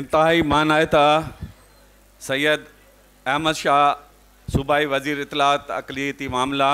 इंतहाई मानायता सैयद अहमद शाह सूबाई वज़ीर इतलात अक़लियती मामला,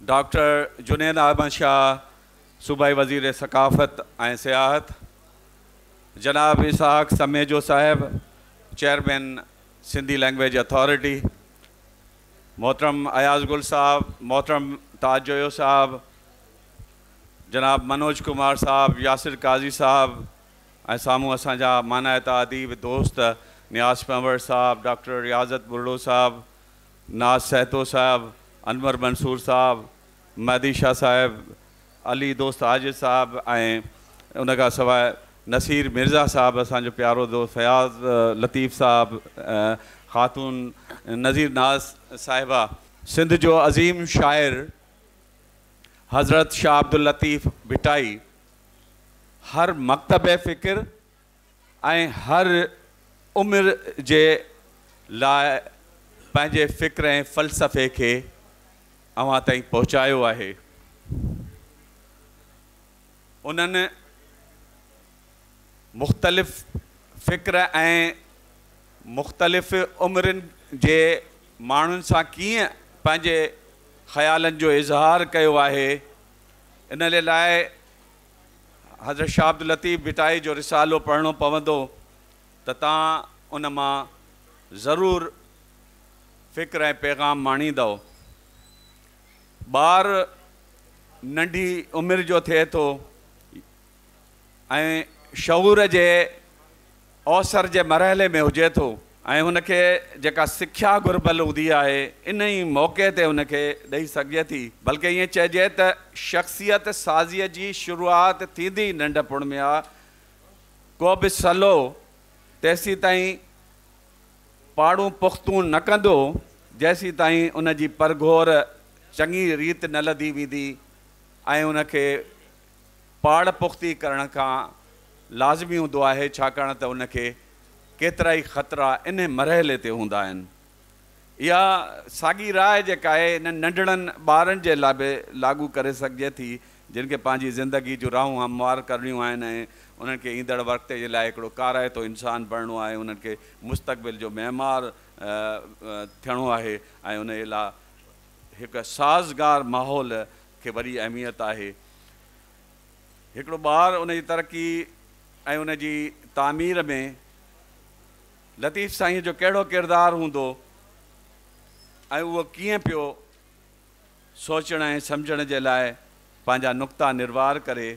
डॉक्टर जुनैद अहमद शाह सूबाई वज़ीर सकाफ़त ऐं सियाहत, जनाब इसहाक़ समेजो साहिब चेयरमैन सिंधी लैंग्वेज अथॉरिटी, मोहतरम अयाज़ गुल साहब, मोहतरम ताजोयो साहब, जनाब मनोज कुमार साहब, यासिर काजी साहब ऐं साम्हूं असांजा मानायता अदीब दोस्त नियाज़ पंवर साहब, डॉक्टर रियाज़त बुर्रो साहब, नाज़ सहतो साहब, अनवर मंसूर साहब, महदी शाह साहब, अली दोस्त आजिज़ साहब ऐं उन खां सवाइ नसीर मिर्ज़ा साहब, असांजो प्यारो दोस्त फयाज़ लतीफ़ साहब, ख़ातून नज़ीर नाज़ साहिबा, सिंध जो अज़ीम शाइर हज़रत शाह अब्दुल लतीफ़ भिटाई हर मकतब फ़िक्र ऐं हर उमिरि जे लाइ पंहिंजे फ़िक्र ऐं फ़लसफ़े खे अव्हां ताईं पहुचायो आहे। उन्हनि मुख़्तलिफ़ फ़िक्र ऐं मुख़्तलिफ़ उमिरियुनि जे माण्हुनि सां कीअं पंहिंजे ख़्यालनि जो इज़हार कयो आहे, इन लाइ हज़रत शाह अब्दुल लतीफ़ भिटाई जो रिसालो पढ़णो पवंदो त तव्हां उन मां ज़रूरु फ़िक्र ऐं पैगाम माणींदव। ॿार नंढी उमिरि जो थिए थो ऐं शऊर जे अवसर जे मरहले में हुजे थो ऐं हुनखे जेका सिख्या घुर्बल हूंदी आहे इन ई मौक़े ते हुनखे ॾेई सघे थी, बल्कि ईअं चइजे त शख़्सियत साज़ीअ जी शुरूआत थींदी नंढपण में आहे। को बि सलो तेसीं ताईं पाड़ूं पुख़्तूं न कंदो जेसीं ताईं उन जी परघोर चङी रीति न लधी वेंदी ऐं उनखे पाड़ पुख़्ती करण खां लाज़मी हूंदो आहे, छाकाणि त उनखे केतिरा ई ख़तरा इन मरहले ते हूंदा आहिनि। इहा साॻी राय जेका आहे इन नंढड़नि ॿारनि जे लाइ बि लागू करे सघिजे थी, जिन खे पंहिंजी ज़िंदगी जूं राहूं हमवार करणियूं आहिनि ऐं उन्हनि खे ईंदड़ वक़्त जे लाइ हिकिड़ो काराइतो इंसानु बणिणो आहे, उन्हनि खे मुस्तक़बिल जो महिमार थियणो आहे ऐं उन जे लाइ हिकु साज़गार माहौल खे वॾी अहमियत आहे। हिकिड़ो ॿारु उन जी तरक़ी ऐं उन जी तामीर में लतीफ़ साईं जो कहिड़ो किरदारु हूंदो ऐं उहो कीअं पियो सोचण ऐं सम्झण जे लाइ पंहिंजा नुक़्ता निर्वार करे,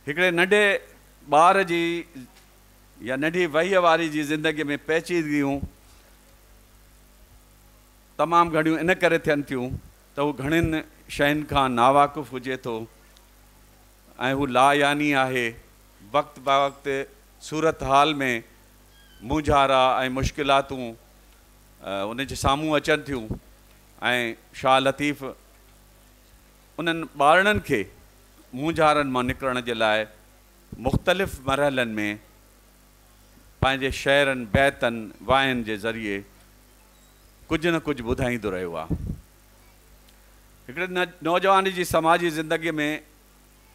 हिकिड़े नंढे ॿार जी या नंढी वहीअ वारी जी ज़िंदगीअ में पेचीदगियूं तमामु घणियूं इन करे थियनि थियूं त हू घणनि शयुनि खां नावाक़ुफ़ु हुजे थो ऐं हू लायानी आहे। वक़्त ब वक़्तु सूरत हाल में मुंझारा ऐं मुश्किलातूं उन जे साम्हूं अचनि थियूं ऐं शाह लतीफ़ उन्हनि ॿारनि खे मुंझारनि मां निकिरण जे लाइ मुख़्तलिफ़ मरहलनि में पंहिंजे शेरनि बैतनि वायनि जे ज़रिए कुझु न कुझु ॿुधाईंदो रहियो आहे। हिकिड़े नौजवान जी समाजी ज़िंदगीअ में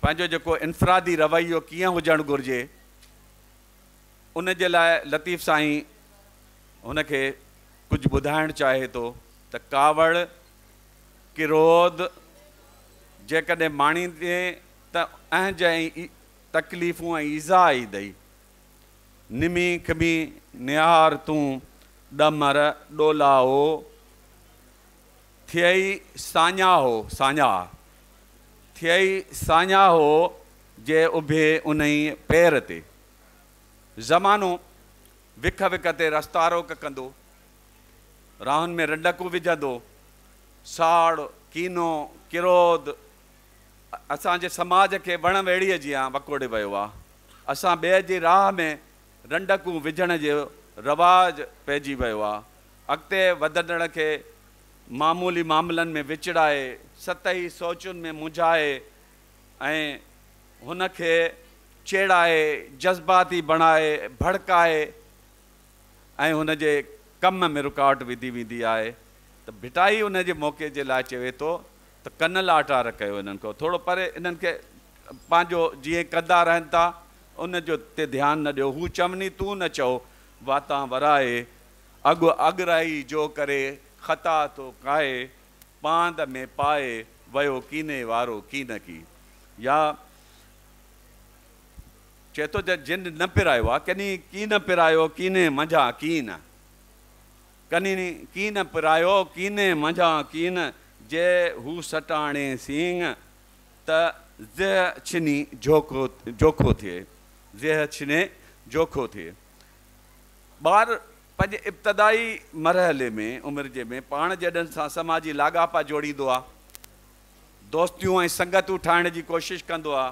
पंहिंजो जेको इनफ़रादी रवैयो कीअं हुजणु घुरिजे उन जे लाइ लतीफ़ साईं हुनखे कुझु ॿुधाइणु चाहे थो त कावड़ किरोध जेकॾहिं माणींदे त अहंज ऐं तकलीफ़ूं ऐं ईज़ा ईंदई, निमी खिमी निहार तूं ॾमर ॾोलाओ थियई साञा हो साञा थियई साञा हो जे उभे उन ई पेर ते, ज़मानो विख विख ते रस्तारोक कंदो, राहुनि में रंडकूं विझंदो, साड़ कीनो किरोध असांजे समाज खे वण वेड़ीअ जियां वकोड़े वियो आहे। असां ॿिए जी राह में रंडकूं विझण जो रवाज पइजी वियो आहे। अॻिते वधंदड़ खे मामूली मामलनि में विचिड़ाए, सतही सोचुनि में मुंझाए ऐं हुनखे चेड़ाए, जज़्बाती बणाए, भड़काए ऐं हुन जे कम में रुकावट विधी वेंदी आहे। त भिटाई उन जे मौक़े जे लाइ चवे थो त कन लाटार कयो इन्हनि खां थोरो परे, इन्हनि खे पंहिंजो जीअं कंदा रहनि था उन जो ते ध्यानु न ॾियो। हू चवनी तूं न चओ वातां वराए, अॻु अॻराई जो करे ख़ता थो काए, पांद में पाए वियो कीने वारो कीन की। या चए थो त जिन न पिरायो आहे, कनी कीन पिरायो कीने मंझां कीन, कनी कीन पिरायो कीने मंझां कीन, जे हू सटाणे सींग त ज़ह छिनी जोखो थिए, ज़ह छिने जोखो थिए। ॿार पंहिंजे इब्तदाई मरहले में उमिरि जे में पाण जॾहिं सां समाजी लाॻापा जोड़ींदो आहे, दोस्तियूं ऐं संगतूं ठाहिण जी कोशिशि कंदो आहे,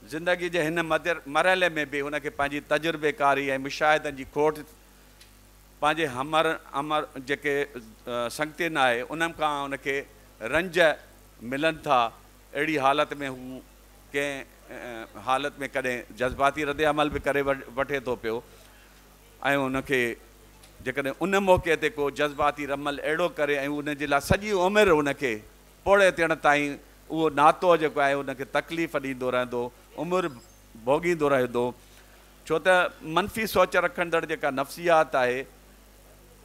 ज़िंदगी जे हिन मरहले में बि हुनखे पंहिंजी तजुर्बेकारी ऐं मुशाहिदनि जी खोट, पंहिंजे अमर जेके संगतिन आहे उन्हनि खां उनखे रंज मिलनि था। अहिड़ी हालति में हू कंहिं हालति में कॾहिं जज़्बाती रद अमल बि करे वठे थो पियो, ऐं उनखे जेकॾहिं उन मौक़े ते को जज़्बाती रमल अहिड़ो करे ऐं उन जे लाइ सॼी उमिरि उनखे पोड़े थियण ताईं उहो नातो जेको आहे उनखे तकलीफ़ ॾींदो रहंदो, उमिरि भोॻींदो रहंदो। छो त मनफ़ी सोच रखंदड़ जेका नफ़्सियात आहे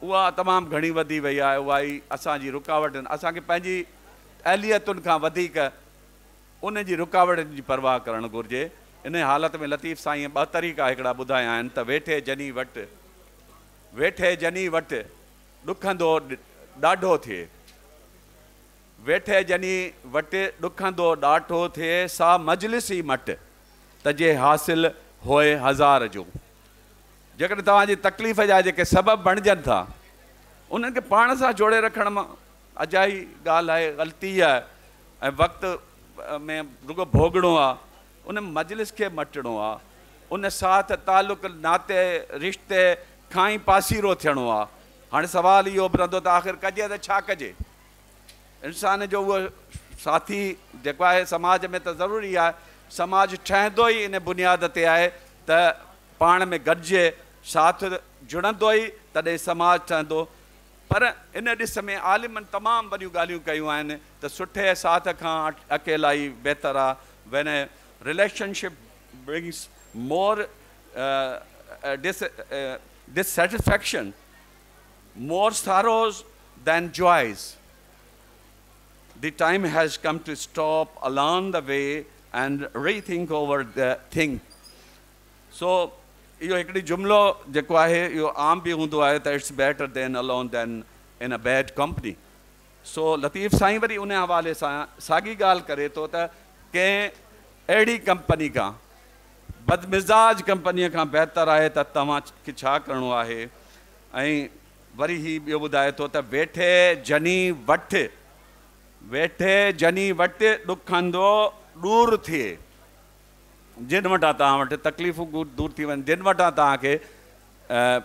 उहा तमामु घणी वधी वई आहे। उहा ई असांजी रुकावटनि, असांखे पंहिंजी अहलियतुनि खां वधीक उन जी रुकावटनि जी परवाह करणु घुरिजे। इन हालति में लतीफ़ साईं ॿ तरीक़ा हिकिड़ा ॿुधाया आहिनि त वेठे जनी वटि ॾुखंदो ॾाढो थिए, वेठे जनी वटि ॾुखंदो ॾाढो थिए, सा मजलिस ई मट त जे हासिल होए हज़ार जो। जेकॾहिं तव्हांजी तकलीफ़ जा जेके सबबु बणिजनि था उन्हनि खे पाण सां जोड़े रखण मां अजाई ॻाल्हि आहे, ग़लती आहे, ऐं वक़्त में रुगो भोगणो आहे, उन मजलिस खे मटिणो आहे, उन साथ तालुक़ नाते रिश्ते खां ई पासीरो थियणो आहे। हाणे सुवाल इहो बि रहंदो त आख़िर कजे त छा कजे। इंसान जो उहो साथी जेको आहे समाज में त ज़रूरी आहे, समाज ठहंदो ई इन बुनियाद ते आहे त पाण में गॾिजे, साथ जुड़ंदो ई तॾहिं समाज ठहंदो। पर इन ॾिस में आलिमनि तमामु वॾियूं ॻाल्हियूं कयूं आहिनि त सुठे साथ खां अकेला ई बहितर आहे। when a relationship brings more dissatisfaction, more sorrows than joys, the time has come to stop along the way and rethink over the thing. So इहो हिकिड़ी जुमिलो जेको आहे इहो आम बि हूंदो आहे त it's better than alone then in a bad company. सो लतीफ़ साईं वरी उन हवाले सां साॻी ॻाल्हि करे थो त कंहिं अहिड़ी कंपनी खां, बदमिज़ाज कंपनीअ खां बहितर आहे त तव्हांखे छा करिणो आहे। ऐं वरी ही ॿियो ॿुधाए थो त वेठे जनी वटि ॾुखंदो दूर थिए, जिन वटां तव्हां वटि तकलीफ़ूं दूर थी वञनि, जिन वटां तव्हांखे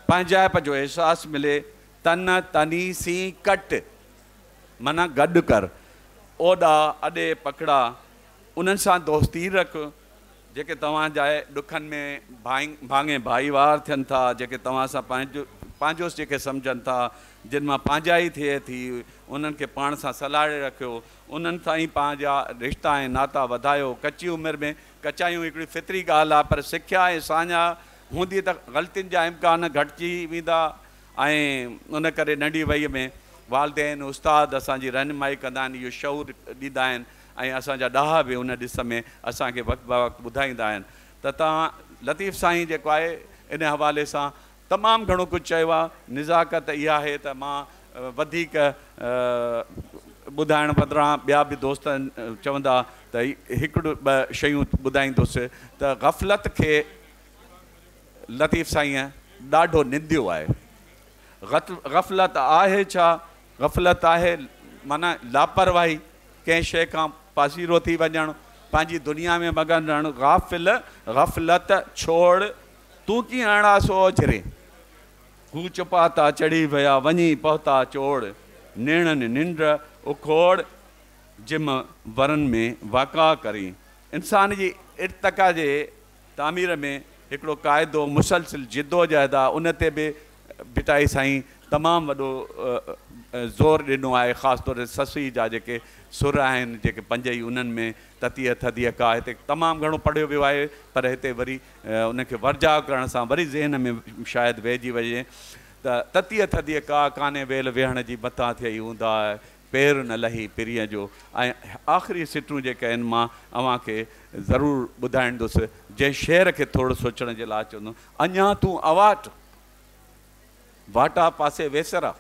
पंहिंजाइप जो अहसासु मिले, तन तनी सी कट माना गॾु कर, ओॾा अॾे पकड़ा, उन्हनि सां दोस्ती रख जेके तव्हांजा ॾुखनि में भाङे भाईवार थियनि था, जेके तव्हां सां पंहिंजो जेके सम्झनि था, जिन मां पंहिंजाई थिए थी, उन्हनि खे पाण सां सलाहे रखियो, उन्हनि सां ई पंहिंजा रिश्ता ऐं नाता वधायो। कची उमिरि में कचायूं हिकिड़ी फितरी ॻाल्हि आहे, पर सिख्या ऐं साञा हूंदी त ग़लतियुनि जा इम्कान घटिजी वेंदा, ऐं उन करे नंढी वईअ में वालदेन उस्ताद असांजी रहनुमाई कंदा आहिनि, इहो शऊर ॾींदा आहिनि, ऐं असांजा ॾाह बि उन ॾिस में असांखे वक़्तु ब वक़्तु ॿुधाईंदा आहिनि। त तव्हां लतीफ़ साईं जेको आहे इन हवाले सां तमामु घणो कुझु चयो आहे। निज़ाकत इहा आहे त मां वधीक ॿुधाइण बदिरां ॿिया बि दोस्त चवंदा त हिकिड़ो ॿ शयूं ॿुधाईंदुसि त ग़फ़लत खे लतीफ़ साईं ॾाढो निंदियो आहे। ग़फ़लत आहे छा? ग़फ़लत आहे माना लापरवाही, कंहिं शइ खां पासीरो थी वञणु, पंहिंजी दुनिया में मगन रहणु। ग़फ़लत छोड़ तूं कीअं अणा सो ओझरे, हू चुपाता चढ़ी विया वञी पहुता चोड़, नेणनि निंड उखोड़ जिम वरनि में वाका करी। इंसान जी इर्तका जे तामीर में हिकिड़ो क़ाइदो मुसलसिल जिदोजहद आहे, उन ते बि भिटाई साईं तमामु वॾो ज़ोर ॾिनो आहे, ख़ासि तौर ते ससुई जा जेके सुर आहिनि जेके 5 ई उन्हनि में ततीअ थधीअ का हिते तमामु घणो पढ़ियो वियो आहे, पर हिते वरी उनखे वर्जा करण सां वरी ज़हन में शायदि वेहिजी वञे त ततीअ थधीअ का कान्हे वेल वेहण जी मथां थियई हूंदा पेर न लही पिरीअ जो। ऐं आख़िरी सिटूं जेके आहिनि मां अव्हांखे ज़रूरु ॿुधाईंदुसि, जंहिं शेर खे थोरो सोचण जे लाइ चवंदुमि। अञा तूं अवाट वाटा पासे वेसरा,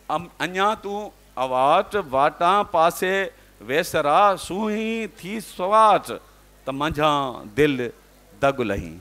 अञा तूं अवाट वाटा पासे वेसरा, सूही थी सवाट त मंझां दिलि दग लही।